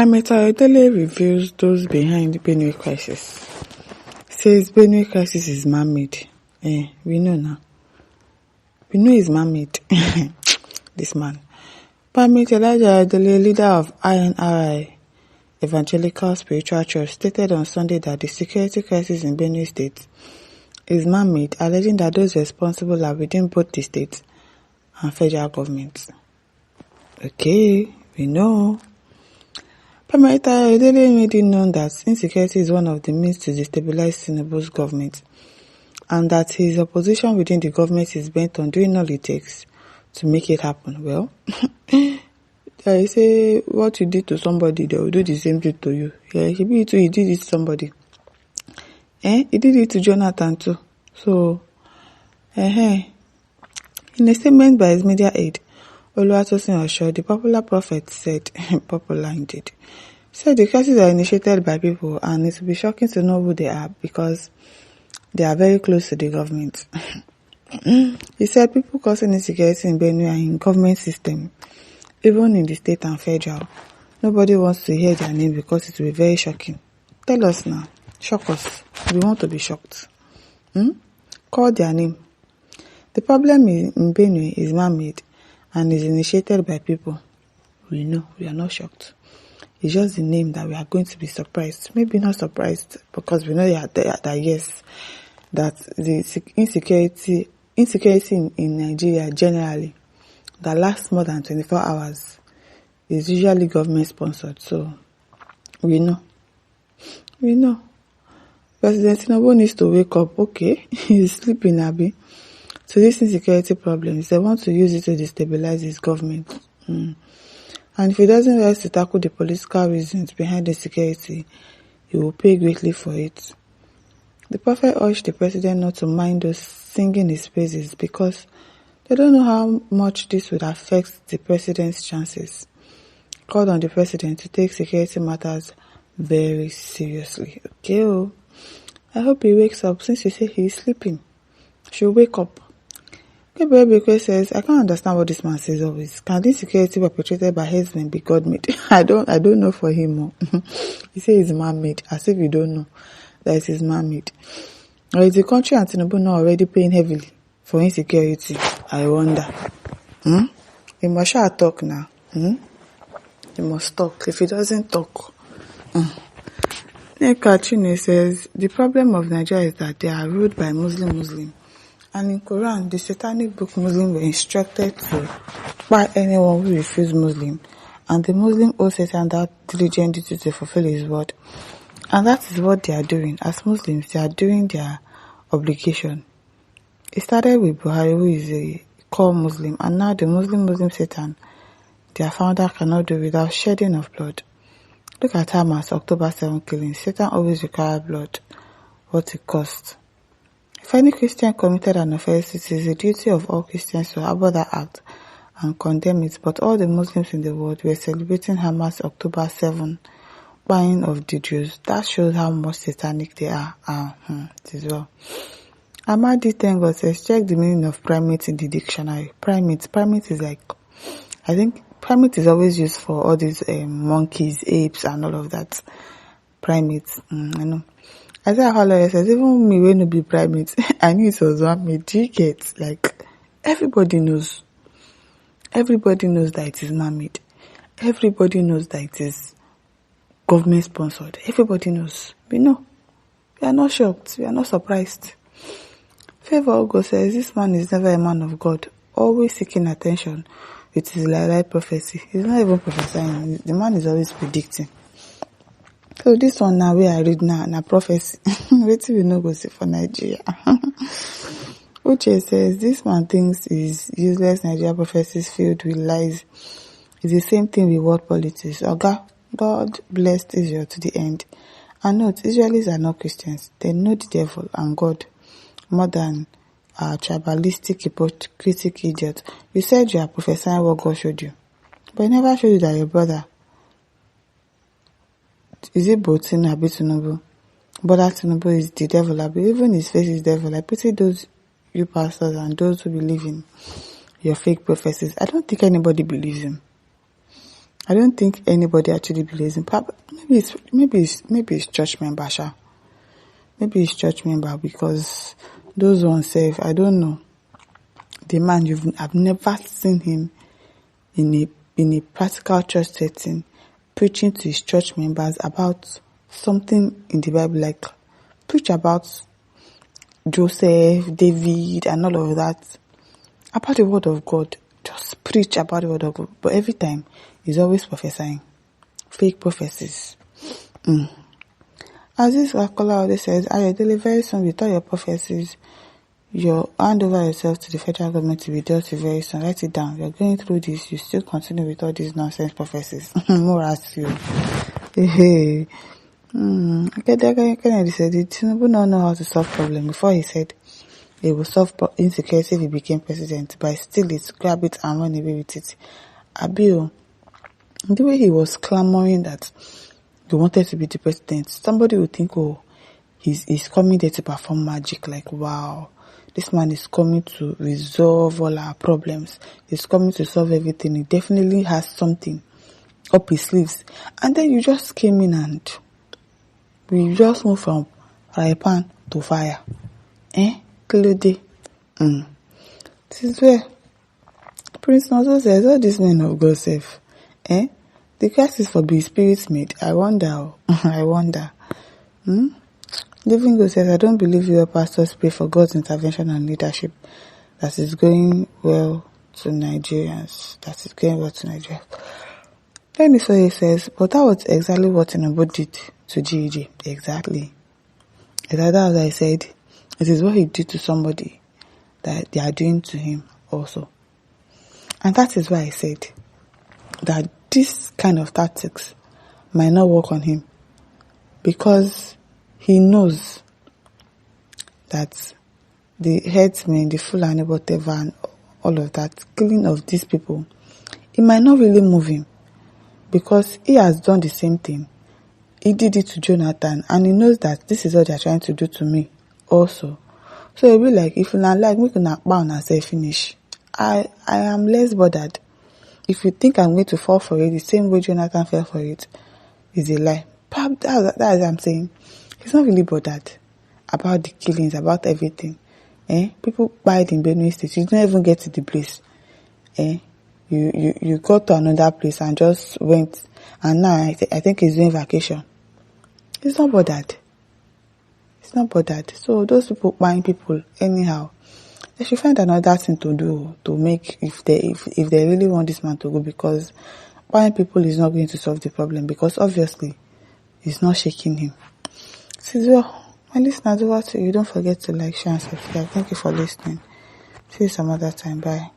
Primate Ayodele reveals those behind the Benue crisis. Says Benue crisis is man-made. We know now. We know it's man-made. This man. Primate Ayodele, leader of INRI, Evangelical Spiritual Church, stated on Sunday that the security crisis in Benue State is man-made, alleging that those responsible are within both the state and federal government. Okay, we know. Primate Ayodele made it known that insecurity is one of the means to destabilize Tinubu's government, and that his opposition within the government is bent on doing all it takes to make it happen. Well, I say what you did to somebody, they will do the same thing to you. Yeah, he did it to somebody. He did it to Jonathan too. So, in a statement by his media aide, Oluwatosin Osho, the popular prophet, said, popular indeed, said the cases are initiated by people and it will be shocking to know who they are because they are very close to the government. He said people causing insecurity in Benue are in government system, even in the state and federal. Nobody wants to hear their name because it will be very shocking. Tell us now. Shock us. We want to be shocked. Call their name. The problem in Benue is man-made and is initiated by people. We know. We are not shocked. It's just the name that we are going to be surprised. Maybe not surprised because we know that yes, that the insecurity in Nigeria generally that lasts more than 24 hours is usually government sponsored. So we know. President Tinubu needs to wake up. Okay, he's sleeping, Abi. So this insecurity problems, they want to use it to destabilize his government. And if he doesn't rise to tackle the political reasons behind the security, he will pay greatly for it. The prophet urged the president not to mind those singing his praises because they don't know how much this would affect the president's chances. Called on the president to take security matters very seriously. Okay, I hope he wakes up since you say he's sleeping. She'll wake up. Gabriel Bekwe says, I can't understand what this man says always. Can this security perpetrated by herdsmen be God-made? I don't know for him. He says it's man-made, as if you don't know that it is man-made. Or is the country and Tinubu not already paying heavily for insecurity? I wonder. He must shall talk now. He must talk. If he doesn't talk. Nekachine says, the problem of Nigeria is that they are ruled by Muslim. And in Quran, the satanic book Muslims were instructed to buy anyone who refused Muslim. And the Muslim owes Satan that diligent duty to fulfill his word. And that is what they are doing. As Muslims, they are doing their obligation. It started with Buhari, who is a core Muslim. And now the Muslim Satan, their founder, cannot do without shedding of blood. Look at Hamas, October 7 killing. Satan always requires blood. What it costs. If any Christian committed an offense, it is the duty of all Christians to abhor that act and condemn it. But all the Muslims in the world were celebrating Hamas October 7 buying of the Jews. That shows how much satanic they are. It is well. Amadi Tengo says, check the meaning of primate in the dictionary. Primate is like, I think primate is always used for all these monkeys, apes, and all of that. Primates, I know. Isaiah Hollow says, even me when no be primate, I knew it was one made. Do you get? Like, everybody knows that it is man-made. Everybody knows that it is government sponsored. Everybody knows. We know. We are not shocked. We are not surprised. Favor Ogo says, this man is never a man of God, always seeking attention with his lie prophecy. He's not even prophesying. The man is always predicting. So this one now where I read now prophecy. Wait till we know go see for Nigeria. Uche says this man thinks is useless Nigeria prophecies filled with lies. It's the same thing with world politics. Oga, God blessed Israel to the end. And note, Israelis are not Christians. They know the devil and God more than a tribalistic, hypocritical idiot. You said you are prophesying what God showed you. But he never showed you that your brother, is it Botin or Tinubu? Brother Tinubu is the devil. I believe even his face is devil. I pity those you pastors and those who believe in your fake prophecies. I don't think anybody believes him. I don't think anybody actually believes in. Maybe it's church member, sha. Maybe it's church member, because those ones say, I don't know. The man, I've never seen him in a practical church setting preaching to his church members about something in the Bible, like preach about Joseph, David, and all of that, about the word of God. Just preach about the word of God. But every time, he's always prophesying. Fake prophecies. As this caller already says, Ayodele, very soon with all your prophecies, you hand over yourself to the federal government to be dealt with very soon. Write it down. You're going through this, you still continue with all these nonsense prophecies. More as you. Hey. Kennedy said, did Tinubu not know how to solve problem? Before he said he will solve insecurity if he became president, but still it's grab it and run away with it. Abiyo, the way he was clamoring that he wanted to be the president, somebody would think, oh, he's coming there to perform magic. Like, wow, this man is coming to resolve all our problems. He's coming to solve everything. He definitely has something up his sleeves. And then you just came in and we just moved from fry pan to fire. Clearly. This is where Prince Nozo says, all these men of God safe. The crisis for be spirit made. I wonder. Living God says, I don't believe your pastors pray for God's intervention and leadership that is going well to Nigerians. Then he says, but that was exactly what Tinubu did to GEG. Exactly. As I said, it is what he did to somebody that they are doing to him also. And that is why I said that this kind of tactics might not work on him, because he knows that the headsmen, the Fulani, whatever, and all of that, killing of these people, it might not really move him, because he has done the same thing. He did it to Jonathan, and he knows that this is what they are trying to do to me also. So he'll be like, if you not like me, you not bow and say finish. I am less bothered. If you think I'm going to fall for it the same way Jonathan fell for it, is a lie. Perhaps that's what I'm saying. He's not really bothered about the killings, about everything. People died in Benue State. You don't even get to the place. You go to another place and just went, and now I think he's doing vacation. He's not bothered. So those people buying people anyhow, they should find another thing to do to make, if they really want this man to go, because buying people is not going to solve the problem, because obviously it's not shaking him. So, my listeners, over to you. Don't forget to like, share, and subscribe. Thank you for listening. See you some other time. Bye.